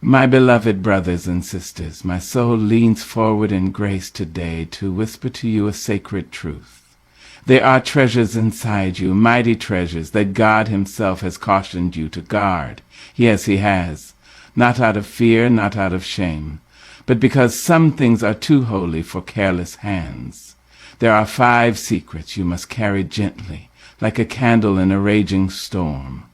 My beloved brothers and sisters, my soul leans forward in grace today to whisper to you a sacred truth. There are treasures inside you, mighty treasures that God himself has cautioned you to guard. Yes, he has. Not out of fear, not out of shame, but because some things are too holy for careless hands. There are 5 secrets you must carry gently, like a candle in a raging storm.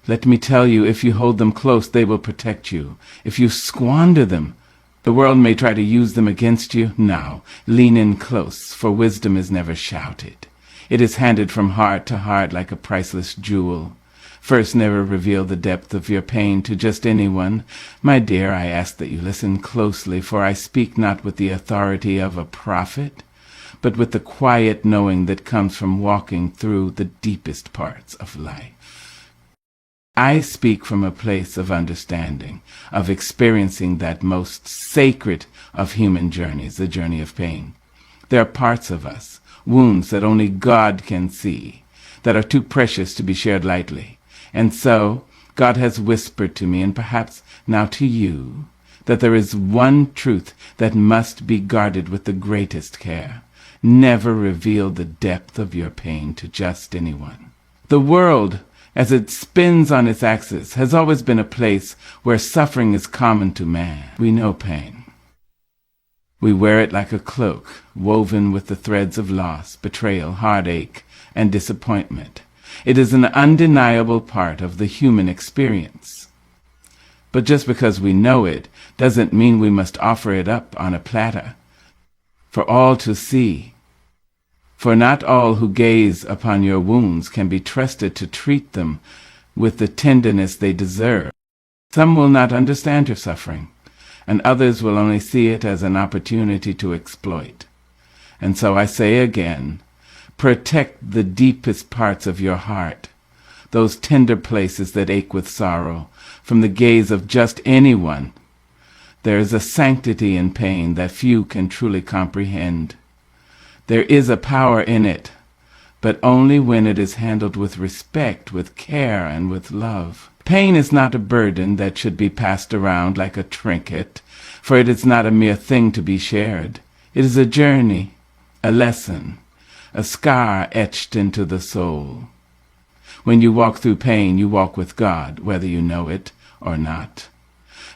Let me tell you, if you hold them close, they will protect you. If you squander them, the world may try to use them against you. Now, lean in close, for wisdom is never shouted. It is handed from heart to heart like a priceless jewel. First, never reveal the depth of your pain to just anyone. My dear, I ask that you listen closely, for I speak not with the authority of a prophet, but with the quiet knowing that comes from walking through the deepest parts of life. I speak from a place of understanding, of experiencing that most sacred of human journeys, the journey of pain. There are parts of us, wounds that only God can see, that are too precious to be shared lightly. And so, God has whispered to me, and perhaps now to you, that there is one truth that must be guarded with the greatest care. Never reveal the depth of your pain to just anyone. The world, as it spins on its axis, has always been a place where suffering is common to man. We know pain. We wear it like a cloak, woven with the threads of loss, betrayal, heartache, and disappointment. It is an undeniable part of the human experience. But just because we know it doesn't mean we must offer it up on a platter for all to see. For not all who gaze upon your wounds can be trusted to treat them with the tenderness they deserve. Some will not understand your suffering, and others will only see it as an opportunity to exploit. And so I say again, protect the deepest parts of your heart, those tender places that ache with sorrow, from the gaze of just anyone. There is a sanctity in pain that few can truly comprehend. There is a power in it, but only when it is handled with respect, with care, and with love. Pain is not a burden that should be passed around like a trinket, for it is not a mere thing to be shared. It is a journey, a lesson, a scar etched into the soul. When you walk through pain, you walk with God, whether you know it or not.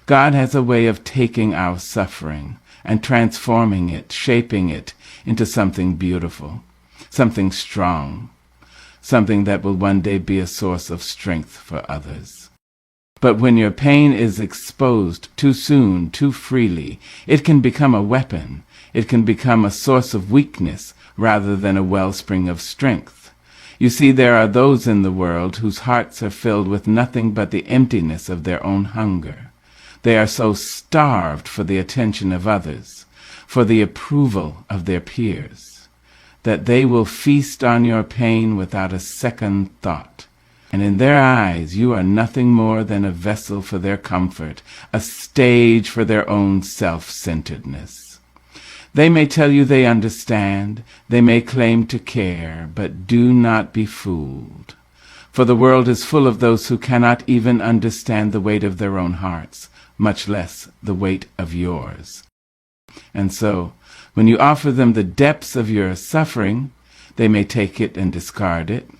God has a way of taking our suffering and transforming it, shaping it into something beautiful, something strong, something that will one day be a source of strength for others. But when your pain is exposed too soon, too freely, it can become a weapon. It can become a source of weakness rather than a wellspring of strength. You see, there are those in the world whose hearts are filled with nothing but the emptiness of their own hunger. They are so starved for the attention of others, for the approval of their peers, that they will feast on your pain without a second thought. And in their eyes, you are nothing more than a vessel for their comfort, a stage for their own self-centeredness. They may tell you they understand, they may claim to care, but do not be fooled. For the world is full of those who cannot even understand the weight of their own hearts, much less the weight of yours. And so, when you offer them the depths of your suffering, they may take it and discard it,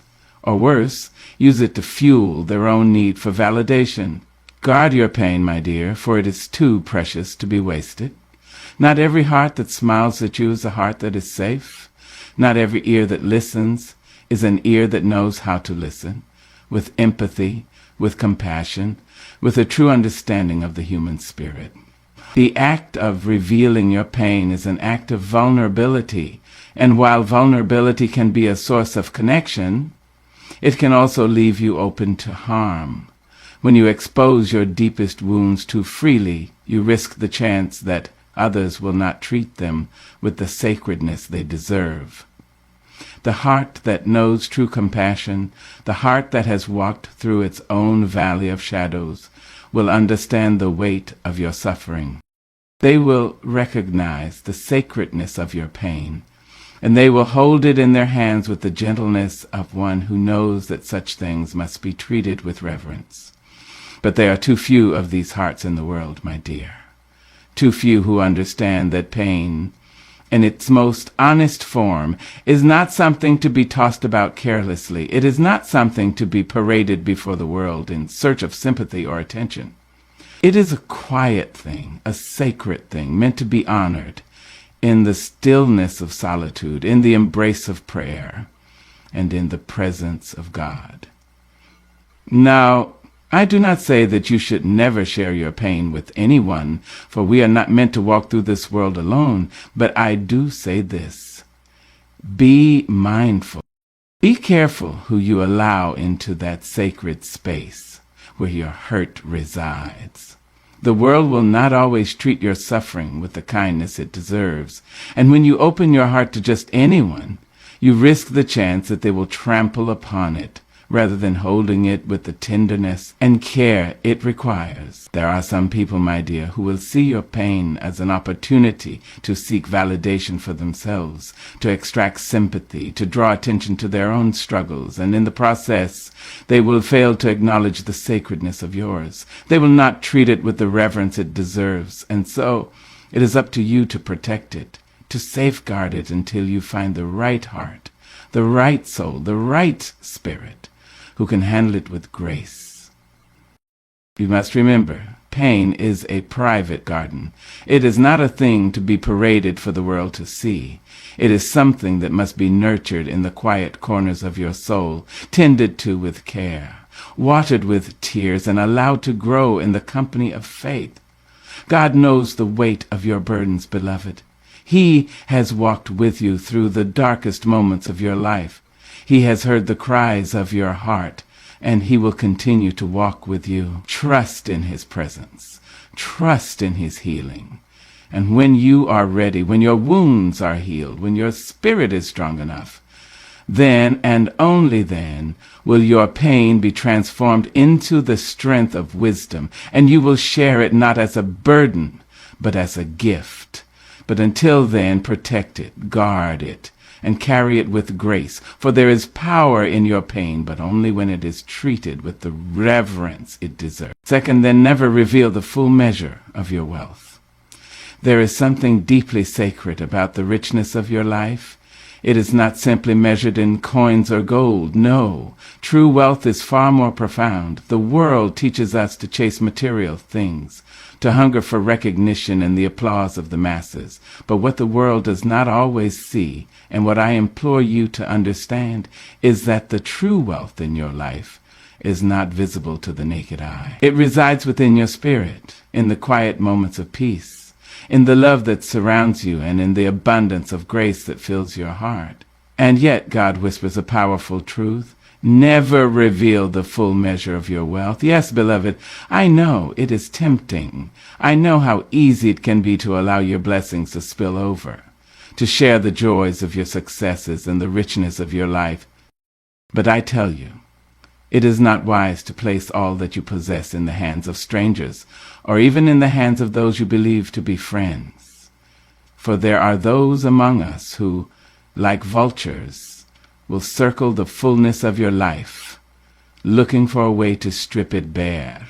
or worse, use it to fuel their own need for validation. Guard your pain, my dear, for it is too precious to be wasted. Not every heart that smiles at you is a heart that is safe. Not every ear that listens is an ear that knows how to listen, with empathy, with compassion, with a true understanding of the human spirit. The act of revealing your pain is an act of vulnerability, and while vulnerability can be a source of connection, it can also leave you open to harm. When you expose your deepest wounds too freely, you risk the chance that others will not treat them with the sacredness they deserve. The heart that knows true compassion, the heart that has walked through its own valley of shadows, will understand the weight of your suffering. They will recognize the sacredness of your pain, and they will hold it in their hands with the gentleness of one who knows that such things must be treated with reverence. But there are too few of these hearts in the world, my dear. Too few who understand that pain, in its most honest form, is not something to be tossed about carelessly. It is not something to be paraded before the world in search of sympathy or attention. It is a quiet thing, a sacred thing, meant to be honored in the stillness of solitude, in the embrace of prayer, and in the presence of God. Now, I do not say that you should never share your pain with anyone, for we are not meant to walk through this world alone, but I do say this: be mindful. Be careful who you allow into that sacred space where your hurt resides. The world will not always treat your suffering with the kindness it deserves, and when you open your heart to just anyone, you risk the chance that they will trample upon it, rather than holding it with the tenderness and care it requires. There are some people, my dear, who will see your pain as an opportunity to seek validation for themselves, to extract sympathy, to draw attention to their own struggles, and in the process, they will fail to acknowledge the sacredness of yours. They will not treat it with the reverence it deserves, and so it is up to you to protect it, to safeguard it until you find the right heart, the right soul, the right spirit, who can handle it with grace. You must remember, pain is a private garden. It is not a thing to be paraded for the world to see. It is something that must be nurtured in the quiet corners of your soul, tended to with care, watered with tears, and allowed to grow in the company of faith. God knows the weight of your burdens, beloved. He has walked with you through the darkest moments of your life. He has heard the cries of your heart, and he will continue to walk with you. Trust in his presence. Trust in his healing. And when you are ready, when your wounds are healed, when your spirit is strong enough, then and only then will your pain be transformed into the strength of wisdom, and you will share it not as a burden, but as a gift. But until then, protect it, guard it, and carry it with grace, for there is power in your pain, but only when it is treated with the reverence it deserves. Second, then never reveal the full measure of your wealth. There is something deeply sacred about the richness of your life. It is not simply measured in coins or gold. No, true wealth is far more profound. The world teaches us to chase material things, to hunger for recognition and the applause of the masses. But what the world does not always see, and what I implore you to understand, is that the true wealth in your life is not visible to the naked eye. It resides within your spirit, in the quiet moments of peace, in the love that surrounds you, and in the abundance of grace that fills your heart. And yet, God whispers a powerful truth: never reveal the full measure of your wealth. Yes, beloved, I know it is tempting. I know how easy it can be to allow your blessings to spill over, to share the joys of your successes and the richness of your life. But I tell you, it is not wise to place all that you possess in the hands of strangers, or even in the hands of those you believe to be friends. For there are those among us who, like vultures, will circle the fullness of your life, looking for a way to strip it bare.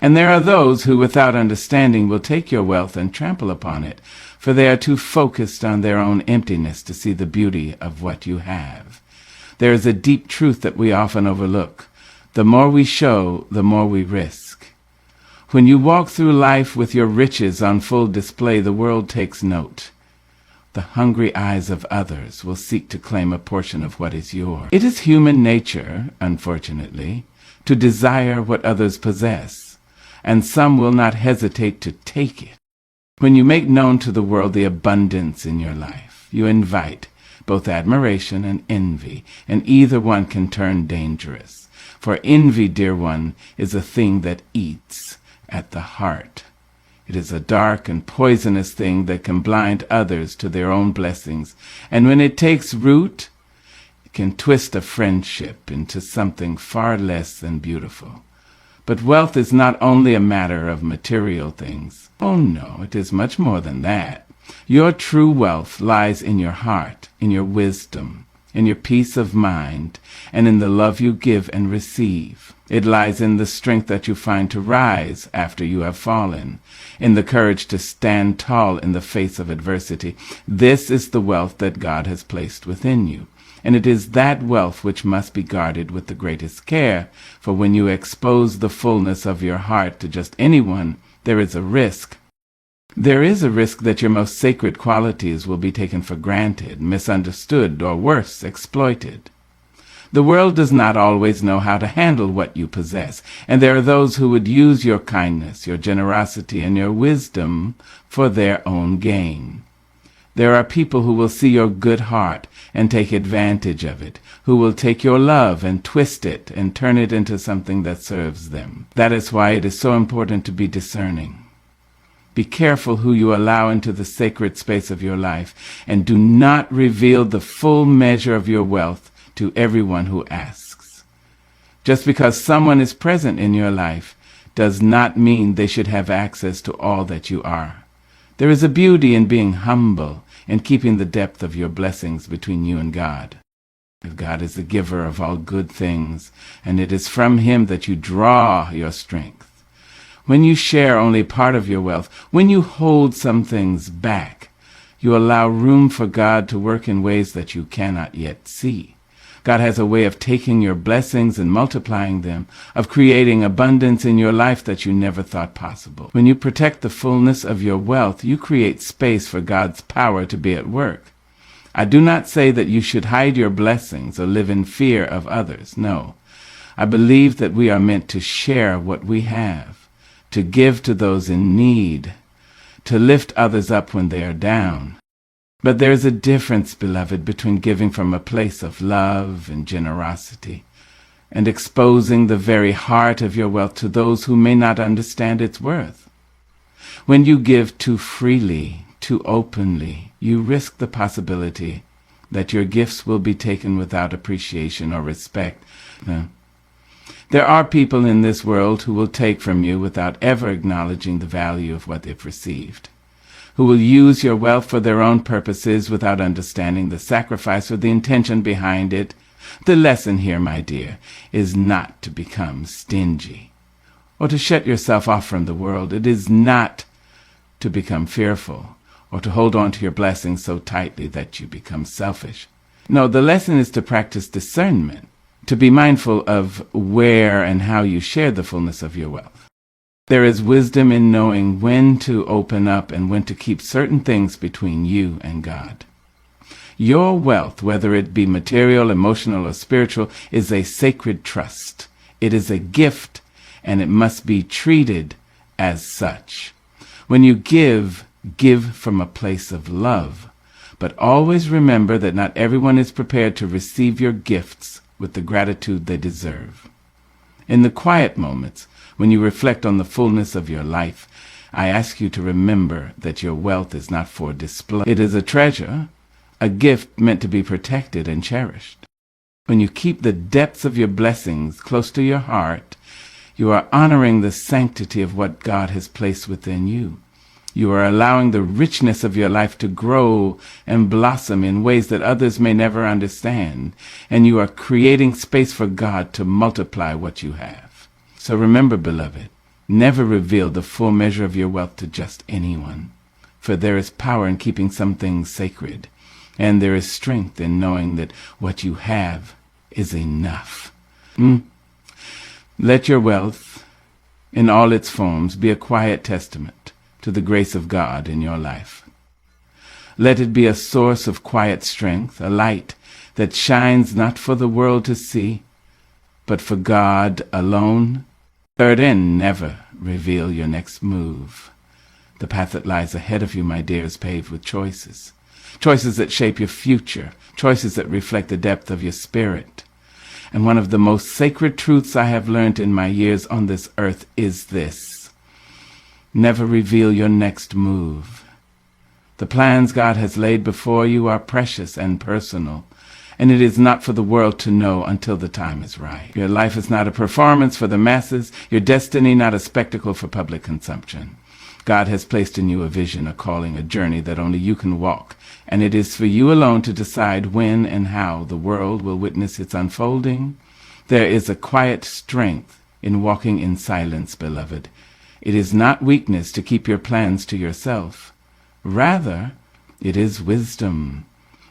And there are those who, without understanding, will take your wealth and trample upon it, for they are too focused on their own emptiness to see the beauty of what you have. There is a deep truth that we often overlook. The more we show, the more we risk. When you walk through life with your riches on full display, the world takes note. The hungry eyes of others will seek to claim a portion of what is yours. It is human nature, unfortunately, to desire what others possess, and some will not hesitate to take it. When you make known to the world the abundance in your life, you invite both admiration and envy, and either one can turn dangerous. For envy, dear one, is a thing that eats at the heart. It is a dark and poisonous thing that can blind others to their own blessings, and when it takes root, it can twist a friendship into something far less than beautiful. But wealth is not only a matter of material things. Oh no, it is much more than that. Your true wealth lies in your heart, in your wisdom, in your peace of mind, and in the love you give and receive. It lies in the strength that you find to rise after you have fallen, in the courage to stand tall in the face of adversity. This is the wealth that God has placed within you, and it is that wealth which must be guarded with the greatest care, for when you expose the fullness of your heart to just anyone, there is a risk. There is a risk that your most sacred qualities will be taken for granted, misunderstood, or worse, exploited. The world does not always know how to handle what you possess, and there are those who would use your kindness, your generosity, and your wisdom for their own gain. There are people who will see your good heart and take advantage of it, who will take your love and twist it and turn it into something that serves them. That is why it is so important to be discerning. Be careful who you allow into the sacred space of your life, and do not reveal the full measure of your wealth to everyone who asks. Just because someone is present in your life does not mean they should have access to all that you are. There is a beauty in being humble and keeping the depth of your blessings between you and God. God is the giver of all good things, and it is from him that you draw your strength. When you share only part of your wealth, when you hold some things back, you allow room for God to work in ways that you cannot yet see. God has a way of taking your blessings and multiplying them, of creating abundance in your life that you never thought possible. When you protect the fullness of your wealth, you create space for God's power to be at work. I do not say that you should hide your blessings or live in fear of others. No, I believe that we are meant to share what we have, to give to those in need, to lift others up when they are down. But there is a difference, beloved, between giving from a place of love and generosity and exposing the very heart of your wealth to those who may not understand its worth. When you give too freely, too openly, you risk the possibility that your gifts will be taken without appreciation or respect. There are people in this world who will take from you without ever acknowledging the value of what they've received, who will use your wealth for their own purposes without understanding the sacrifice or the intention behind it. The lesson here, my dear, is not to become stingy or to shut yourself off from the world. It is not to become fearful or to hold on to your blessings so tightly that you become selfish. No, the lesson is to practice discernment, to be mindful of where and how you share the fullness of your wealth. There is wisdom in knowing when to open up and when to keep certain things between you and God. Your wealth, whether it be material, emotional, or spiritual, is a sacred trust. It is a gift, and it must be treated as such. When you give from a place of love. But always remember that not everyone is prepared to receive your gifts with the gratitude they deserve. In the quiet moments, when you reflect on the fullness of your life, I ask you to remember that your wealth is not for display. It is a treasure, a gift meant to be protected and cherished. When you keep the depths of your blessings close to your heart, you are honoring the sanctity of what God has placed within you. You are allowing the richness of your life to grow and blossom in ways that others may never understand, and you are creating space for God to multiply what you have. So remember, beloved, never reveal the full measure of your wealth to just anyone, for there is power in keeping some things sacred, and there is strength in knowing that what you have is enough. Let your wealth, in all its forms, be a quiet testament to the grace of God in your life. Let it be a source of quiet strength, a light that shines not for the world to see, but for God alone. Third, and never reveal your next move. The path that lies ahead of you, my dear, is paved with choices. Choices that shape your future, choices that reflect the depth of your spirit. And one of the most sacred truths I have learned in my years on this earth is this: never reveal your next move. The plans God has laid before you are precious and personal, and it is not for the world to know until the time is right. Your life is not a performance for the masses, your destiny not a spectacle for public consumption. God has placed in you a vision, a calling, a journey that only you can walk, and it is for you alone to decide when and how the world will witness its unfolding. There is a quiet strength in walking in silence, beloved. It is not weakness to keep your plans to yourself. Rather, it is wisdom.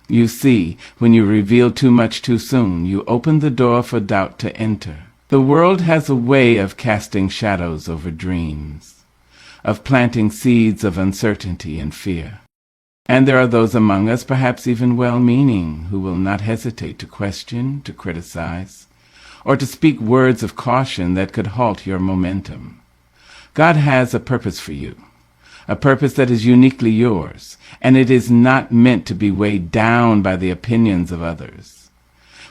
You see, when you reveal too much too soon, you open the door for doubt to enter. The world has a way of casting shadows over dreams, of planting seeds of uncertainty and fear. And there are those among us, perhaps even well-meaning, who will not hesitate to question, to criticize, or to speak words of caution that could halt your momentum. God has a purpose for you, a purpose that is uniquely yours, and it is not meant to be weighed down by the opinions of others.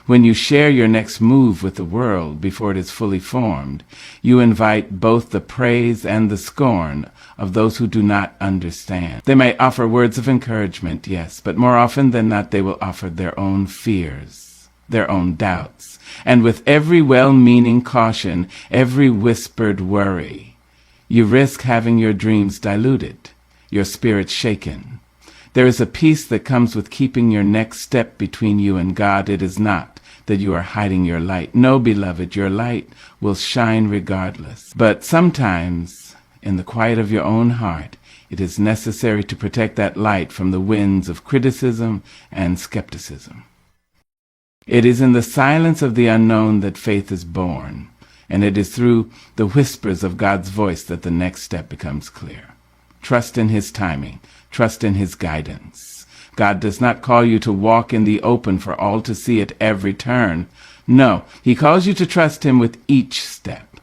When you share your next move with the world before it is fully formed, you invite both the praise and the scorn of those who do not understand. They may offer words of encouragement, yes, but more often than not they will offer their own fears, their own doubts, and with every well-meaning caution, every whispered worry, you risk having your dreams diluted, your spirit shaken. There is a peace that comes with keeping your next step between you and God. It is not that you are hiding your light. No, beloved, your light will shine regardless. But sometimes, in the quiet of your own heart, it is necessary to protect that light from the winds of criticism and skepticism. It is in the silence of the unknown that faith is born, and it is through the whispers of God's voice that the next step becomes clear. Trust in His timing. Trust in His guidance. God does not call you to walk in the open for all to see at every turn. No, He calls you to trust Him with each step,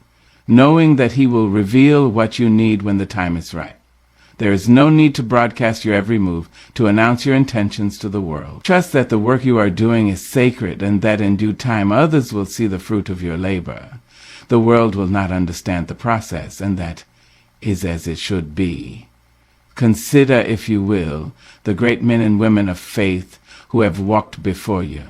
knowing that He will reveal what you need when the time is right. There is no need to broadcast your every move, to announce your intentions to the world. Trust that the work you are doing is sacred and that in due time others will see the fruit of your labor. The world will not understand the process, and that is as it should be. Consider, if you will, the great men and women of faith who have walked before you.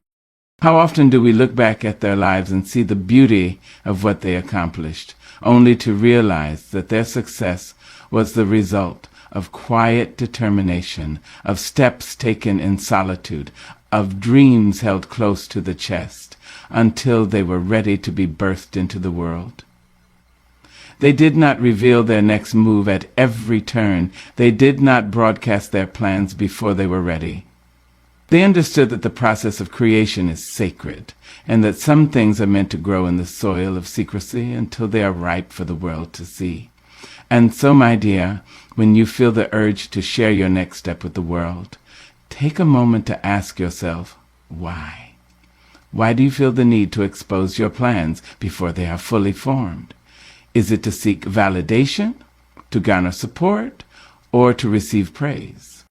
How often do we look back at their lives and see the beauty of what they accomplished, only to realize that their success was the result of quiet determination, of steps taken in solitude, of dreams held close to the chest, until they were ready to be birthed into the world. They did not reveal their next move at every turn. They did not broadcast their plans before they were ready. They understood that the process of creation is sacred, and that some things are meant to grow in the soil of secrecy until they are ripe for the world to see. And so, my dear, when you feel the urge to share your next step with the world, take a moment to ask yourself, why? Why do you feel the need to expose your plans before they are fully formed? Is it to seek validation, to garner support, or to receive praise?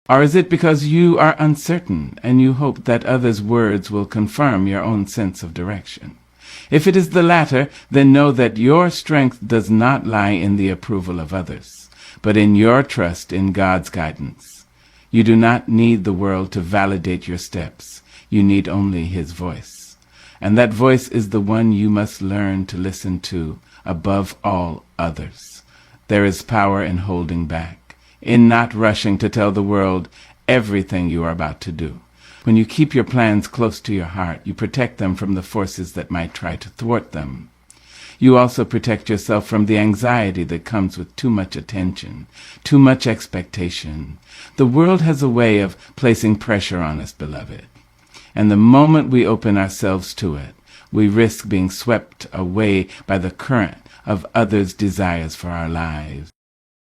Or is it because you are uncertain and you hope that others' words will confirm your own sense of direction? If it is the latter, then know that your strength does not lie in the approval of others, but in your trust in God's guidance. You do not need the world to validate your steps. You need only His voice. And that voice is the one you must learn to listen to above all others. There is power in holding back, in not rushing to tell the world everything you are about to do. When you keep your plans close to your heart, you protect them from the forces that might try to thwart them. You also protect yourself from the anxiety that comes with too much attention, too much expectation. The world has a way of placing pressure on us, beloved. And the moment we open ourselves to it, we risk being swept away by the current of others' desires for our lives.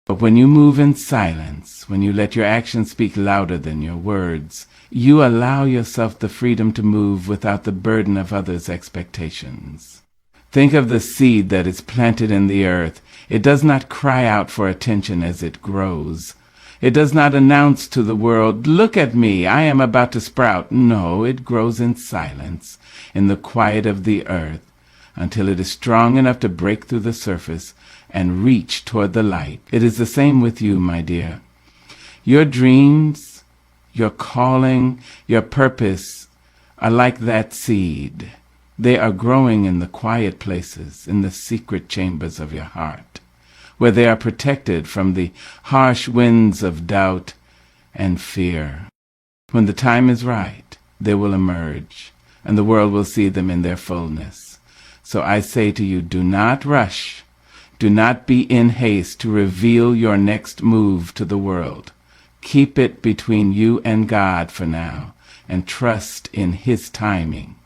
But when you move in silence, when you let your actions speak louder than your words, you allow yourself the freedom to move without the burden of others' expectations. Think of the seed that is planted in the earth. It does not cry out for attention as it grows. It does not announce to the world, "Look at me, I am about to sprout." No, it grows in silence, in the quiet of the earth, until it is strong enough to break through the surface and reach toward the light. It is the same with you, my dear. Your dreams, your calling, your purpose are like that seed. They are growing in the quiet places, in the secret chambers of your heart, where they are protected from the harsh winds of doubt and fear. When the time is right, they will emerge, and the world will see them in their fullness. So I say to you, do not rush. Do not be in haste to reveal your next move to the world. Keep it between you and God for now, and trust in His timing.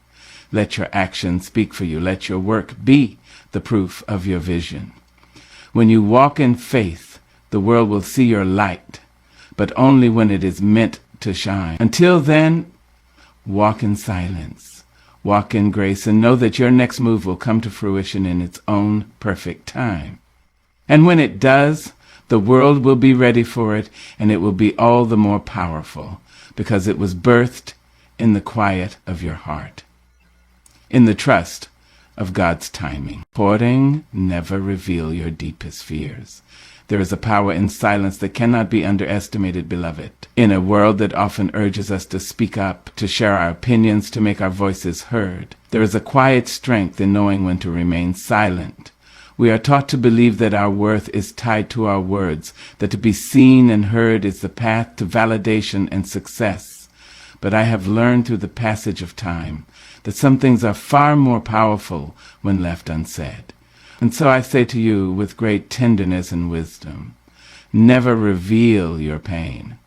Let your actions speak for you. Let your work be the proof of your vision. When you walk in faith, the world will see your light, but only when it is meant to shine. Until then, walk in silence, walk in grace, and know that your next move will come to fruition in its own perfect time. And when it does, the world will be ready for it, and it will be all the more powerful, because it was birthed in the quiet of your heart, in the trust of God's timing. Courting, never reveal your deepest fears. There is a power in silence that cannot be underestimated, beloved. In a world that often urges us to speak up, to share our opinions, to make our voices heard, there is a quiet strength in knowing when to remain silent. We are taught to believe that our worth is tied to our words, that to be seen and heard is the path to validation and success. But I have learned through the passage of time that some things are far more powerful when left unsaid. And so I say to you with great tenderness and wisdom, never reveal your pain.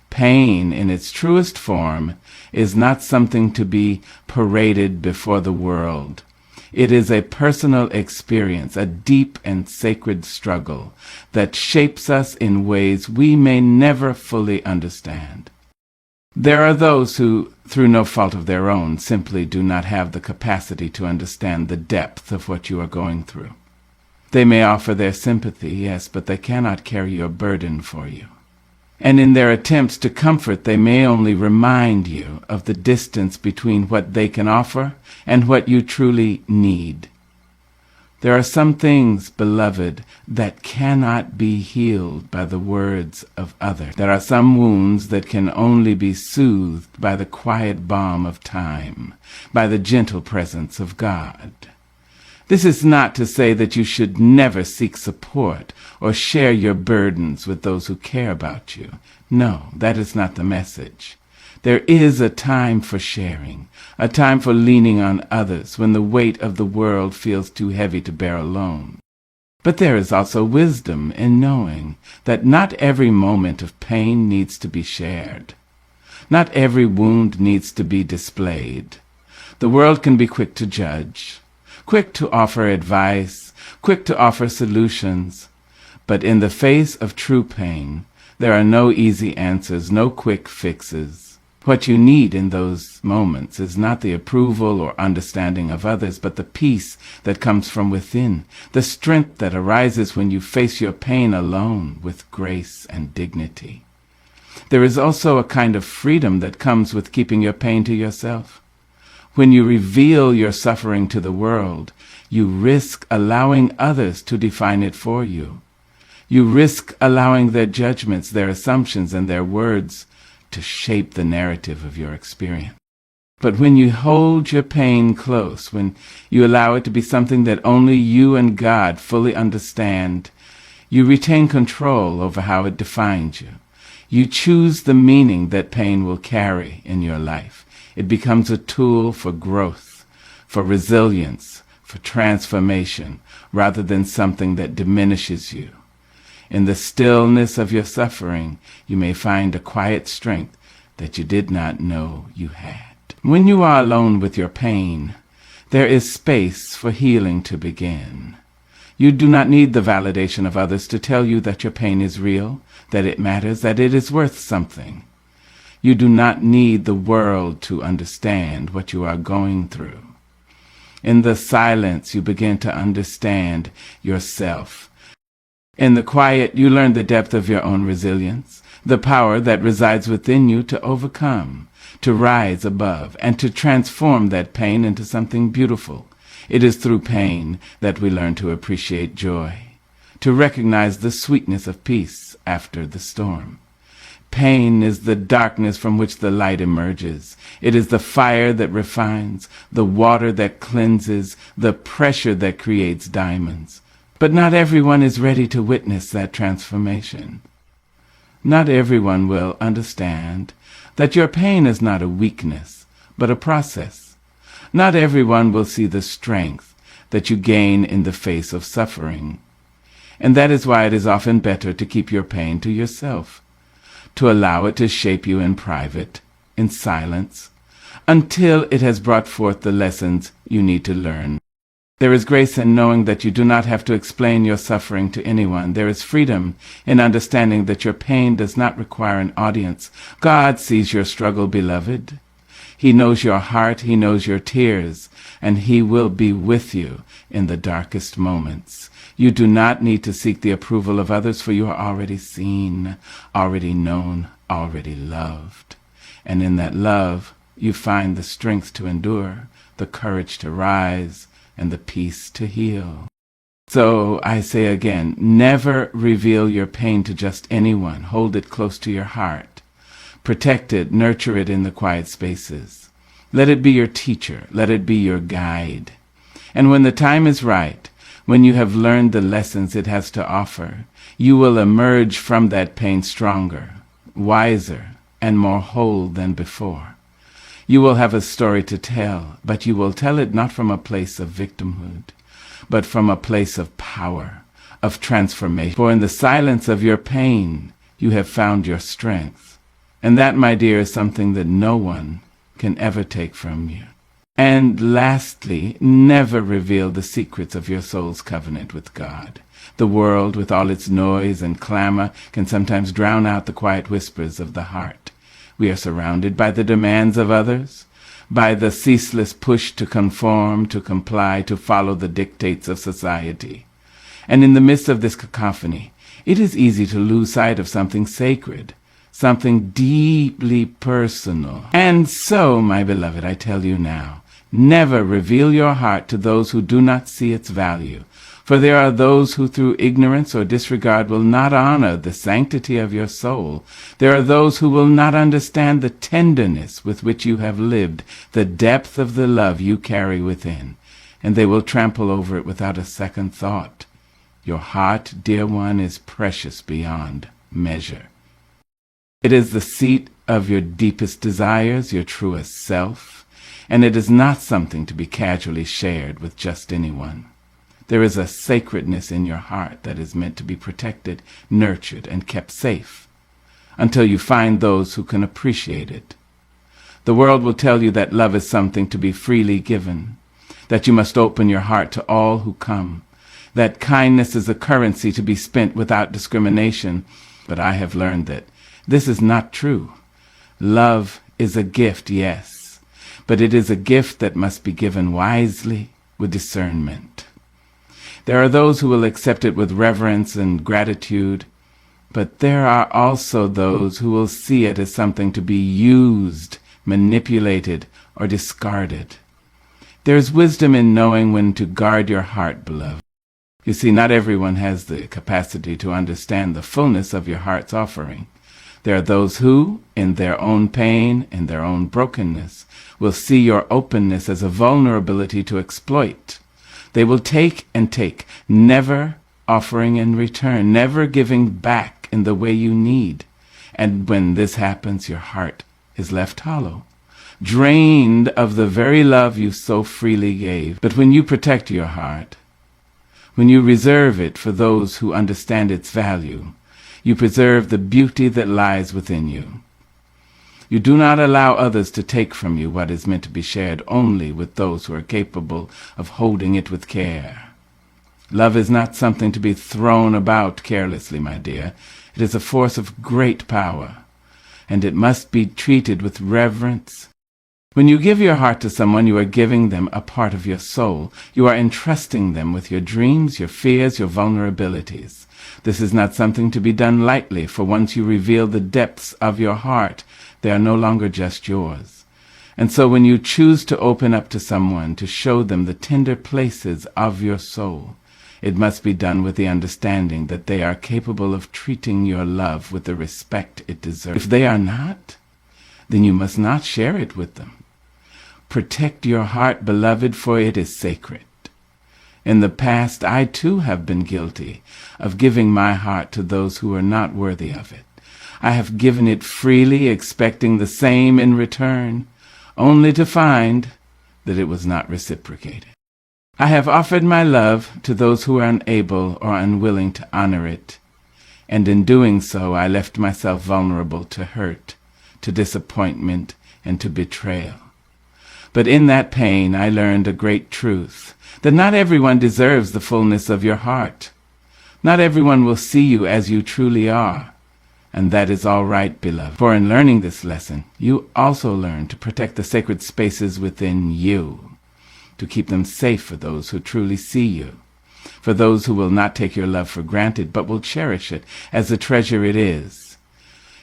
Pain in its truest form is not something to be paraded before the world. It is a personal experience, a deep and sacred struggle that shapes us in ways we may never fully understand. There are those who, through no fault of their own, simply do not have the capacity to understand the depth of what you are going through. They may offer their sympathy, yes, but they cannot carry your burden for you. And in their attempts to comfort, they may only remind you of the distance between what they can offer and what you truly need. There are some things, beloved, that cannot be healed by the words of others. There are some wounds that can only be soothed by the quiet balm of time, by the gentle presence of God. This is not to say that you should never seek support or share your burdens with those who care about you. No, that is not the message. There is a time for sharing, a time for leaning on others when the weight of the world feels too heavy to bear alone. But there is also wisdom in knowing that not every moment of pain needs to be shared. Not every wound needs to be displayed. The world can be quick to judge, quick to offer advice, quick to offer solutions. But in the face of true pain, there are no easy answers, no quick fixes. What you need in those moments is not the approval or understanding of others, but the peace that comes from within, the strength that arises when you face your pain alone with grace and dignity. There is also a kind of freedom that comes with keeping your pain to yourself. When you reveal your suffering to the world, you risk allowing others to define it for you. You risk allowing their judgments, their assumptions, and their words to shape the narrative of your experience. But when you hold your pain close, when you allow it to be something that only you and God fully understand, you retain control over how it defines you. You choose the meaning that pain will carry in your life. It becomes a tool for growth, for resilience, for transformation, rather than something that diminishes you. In the stillness of your suffering, you may find a quiet strength that you did not know you had. When you are alone with your pain, there is space for healing to begin. You do not need the validation of others to tell you that your pain is real, that it matters, that it is worth something. You do not need the world to understand what you are going through. In the silence, you begin to understand yourself. In the quiet, you learn the depth of your own resilience, the power that resides within you to overcome, to rise above, and to transform that pain into something beautiful. It is through pain that we learn to appreciate joy, to recognize the sweetness of peace after the storm. Pain is the darkness from which the light emerges. It is the fire that refines, the water that cleanses, the pressure that creates diamonds. But not everyone is ready to witness that transformation. Not everyone will understand that your pain is not a weakness, but a process. Not everyone will see the strength that you gain in the face of suffering. And that is why it is often better to keep your pain to yourself, to allow it to shape you in private, in silence, until it has brought forth the lessons you need to learn. There is grace in knowing that you do not have to explain your suffering to anyone. There is freedom in understanding that your pain does not require an audience. God sees your struggle, beloved. He knows your heart, He knows your tears, and He will be with you in the darkest moments. You do not need to seek the approval of others, for you are already seen, already known, already loved. And in that love, you find the strength to endure, the courage to rise, and the peace to heal. So I say again, never reveal your pain to just anyone. Hold it close to your heart. Protect it, nurture it in the quiet spaces. Let it be your teacher. Let it be your guide. And when the time is right, when you have learned the lessons it has to offer, you will emerge from that pain stronger, wiser, and more whole than before. You will have a story to tell, but you will tell it not from a place of victimhood, but from a place of power, of transformation. For in the silence of your pain, you have found your strength. And that, my dear, is something that no one can ever take from you. And lastly, never reveal the secrets of your soul's covenant with God. The world, with all its noise and clamor, can sometimes drown out the quiet whispers of the heart. We are surrounded by the demands of others, by the ceaseless push to conform, to comply, to follow the dictates of society. And in the midst of this cacophony, it is easy to lose sight of something sacred, something deeply personal. And so, my beloved, I tell you now, never reveal your heart to those who do not see its value. For there are those who through ignorance or disregard will not honor the sanctity of your soul. There are those who will not understand the tenderness with which you have lived, the depth of the love you carry within, and they will trample over it without a second thought. Your heart, dear one, is precious beyond measure. It is the seat of your deepest desires, your truest self, and it is not something to be casually shared with just anyone. There is a sacredness in your heart that is meant to be protected, nurtured, and kept safe until you find those who can appreciate it. The world will tell you that love is something to be freely given, that you must open your heart to all who come, that kindness is a currency to be spent without discrimination. But I have learned that this is not true. Love is a gift, yes, but it is a gift that must be given wisely, with discernment. There are those who will accept it with reverence and gratitude, but there are also those who will see it as something to be used, manipulated, or discarded. There is wisdom in knowing when to guard your heart, beloved. You see, not everyone has the capacity to understand the fullness of your heart's offering. There are those who, in their own pain, in their own brokenness, will see your openness as a vulnerability to exploit. They will take and take, never offering in return, never giving back in the way you need. And when this happens, your heart is left hollow, drained of the very love you so freely gave. But when you protect your heart, when you reserve it for those who understand its value, you preserve the beauty that lies within you. You do not allow others to take from you what is meant to be shared only with those who are capable of holding it with care. Love is not something to be thrown about carelessly, my dear. It is a force of great power, and it must be treated with reverence. When you give your heart to someone, you are giving them a part of your soul. You are entrusting them with your dreams, your fears, your vulnerabilities. This is not something to be done lightly, for once you reveal the depths of your heart, they are no longer just yours. And so when you choose to open up to someone, to show them the tender places of your soul, It must be done with the understanding that they are capable of treating your love with the respect it deserves. If they are not, then you must not share it with them. Protect your heart, beloved, for it is sacred. In the past, I too have been guilty of giving my heart to those who are not worthy of it. I have given it freely, expecting the same in return, only to find that it was not reciprocated. I have offered my love to those who are unable or unwilling to honor it, and in doing so I left myself vulnerable to hurt, to disappointment, and to betrayal. But in that pain I learned a great truth, that not everyone deserves the fullness of your heart. Not everyone will see you as you truly are, and that is all right, beloved. For in learning this lesson, you also learn to protect the sacred spaces within you, to keep them safe for those who truly see you, for those who will not take your love for granted, but will cherish it as the treasure it is.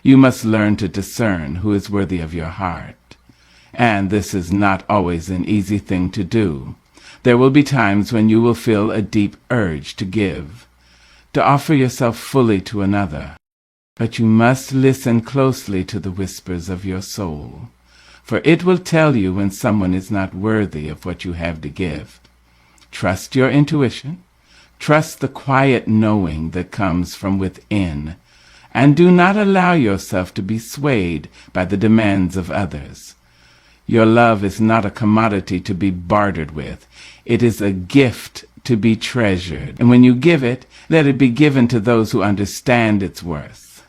You must learn to discern who is worthy of your heart, and this is not always an easy thing to do. There will be times when you will feel a deep urge to give, to offer yourself fully to another, but you must listen closely to the whispers of your soul, for it will tell you when someone is not worthy of what you have to give. Trust your intuition, trust the quiet knowing that comes from within, and do not allow yourself to be swayed by the demands of others. Your love is not a commodity to be bartered with. It is a gift to be treasured, and when you give it, let it be given to those who understand its worth.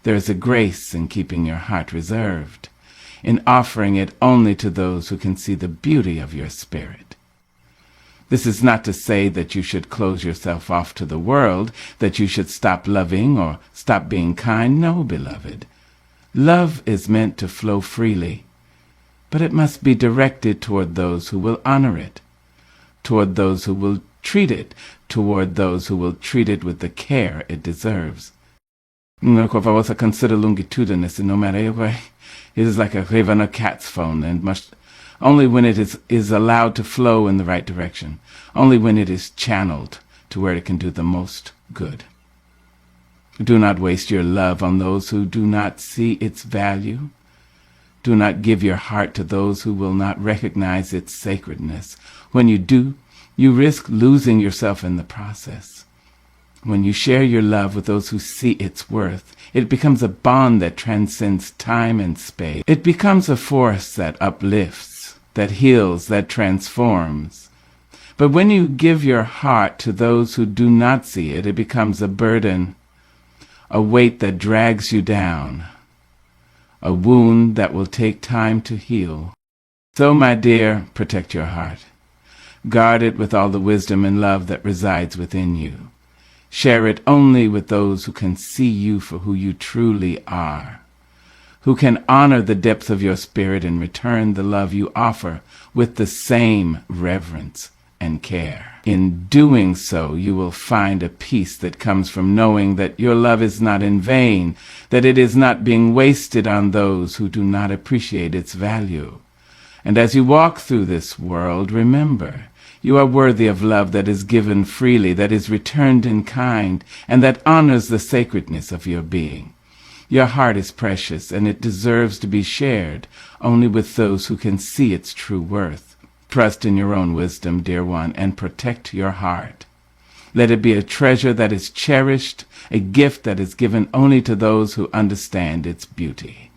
There is a grace in keeping your heart reserved, in offering it only to those who can see the beauty of your spirit. This is not to say that you should close yourself off to the world, that you should stop loving or stop being kind. No, beloved. Love is meant to flow freely, but it must be directed toward those who will honor it, toward those who will treat it, toward those who will treat it with the care it deserves. Consider longitudinous, no matter what. It is like a wave on a cat's phone, and must only when it is allowed to flow in the right direction, only when it is channeled to where it can do the most good. Do not waste your love on those who do not see its value. Do not give your heart to those who will not recognize its sacredness. When you do, you risk losing yourself in the process. When you share your love with those who see its worth, it becomes a bond that transcends time and space. It becomes a force that uplifts, that heals, that transforms. But when you give your heart to those who do not see it, it becomes a burden, a weight that drags you down, a wound that will take time to heal. So, my dear, protect your heart. Guard it with all the wisdom and love that resides within you. Share it only with those who can see you for who you truly are, who can honor the depth of your spirit and return the love you offer with the same reverence and care. In doing so, you will find a peace that comes from knowing that your love is not in vain, that it is not being wasted on those who do not appreciate its value. And as you walk through this world, remember, you are worthy of love that is given freely, that is returned in kind, and that honors the sacredness of your being. Your heart is precious, and it deserves to be shared only with those who can see its true worth. Trust in your own wisdom, dear one, and protect your heart. Let it be a treasure that is cherished, a gift that is given only to those who understand its beauty.